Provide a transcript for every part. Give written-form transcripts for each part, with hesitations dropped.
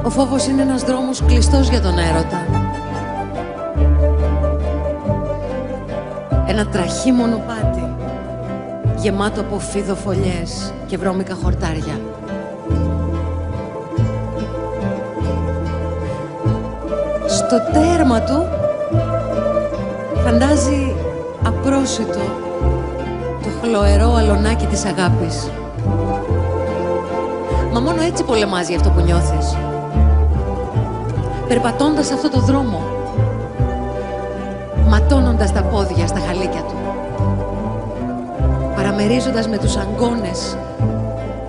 Ο φόβος είναι ένας δρόμος κλειστός για τον έρωτα. Ένα τραχή μονοπάτι, γεμάτο από φιδοφολιές και βρώμικα χορτάρια. Στο τέρμα του φαντάζει απρόσιτο το χλωερό αλωνάκι της αγάπης. Μα μόνο έτσι πολεμάζει αυτό που νιώθεις. Περπατώντας αυτό το δρόμο, ματώνοντας τα πόδια στα χαλίκια του, παραμερίζοντας με τους αγκώνες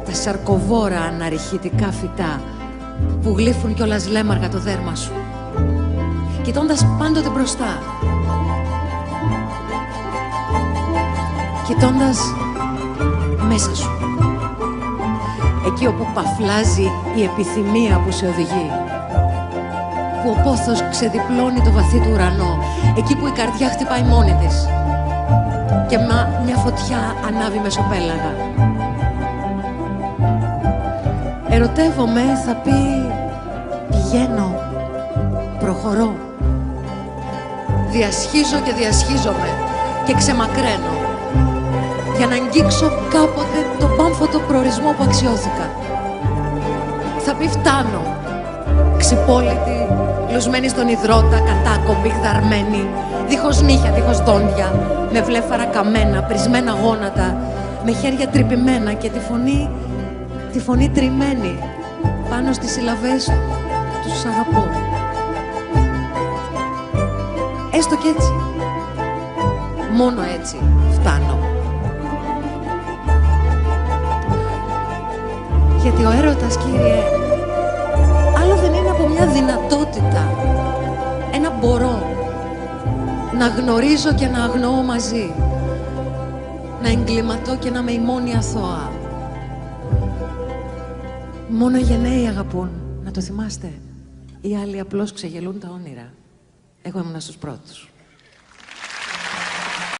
τα σαρκοβόρα αναρριχητικά φυτά που γλύφουν κιόλας λέμαργα το δέρμα σου, κοιτώντας πάντοτε μπροστά, κοιτώντας μέσα σου, εκεί όπου παφλάζει η επιθυμία που σε οδηγεί, που ο πόθος ξεδιπλώνει το βαθύ του ουρανό, εκεί που η καρδιά χτυπάει μόνη της και μια φωτιά ανάβει μεσοπέλαγα. Ερωτεύομαι, θα πει, πηγαίνω, προχωρώ, διασχίζω και διασχίζομαι και ξεμακραίνω για να αγγίξω κάποτε τον πάμφωτο προορισμό που αξιώθηκα. Θα πει φτάνω, ξυπόλυτη, λουσμένη στον υδρότα, κατάκομπη, γδαρμένη, δίχως νύχια, δίχως δόντια, με βλέφαρα καμένα, πρισμένα γόνατα, με χέρια τρυπημένα και τη φωνή τριμμένη πάνω στις συλλαβές του «Σ' αγαπώ». Έστω κι έτσι, μόνο έτσι φτάνω. Γιατί ο έρωτας, Κύριε, άλλο δεν είναι από μια δυνατότητα, ένα μπορώ, να γνωρίζω και να αγνοώ μαζί, να εγκληματώ και να είμαι η μόνη αθώα. Μόνο οι γενναίοι αγαπούν, να το θυμάστε. Οι άλλοι απλώς ξεγελούν τα όνειρα. Εγώ ήμουνα στους πρώτους.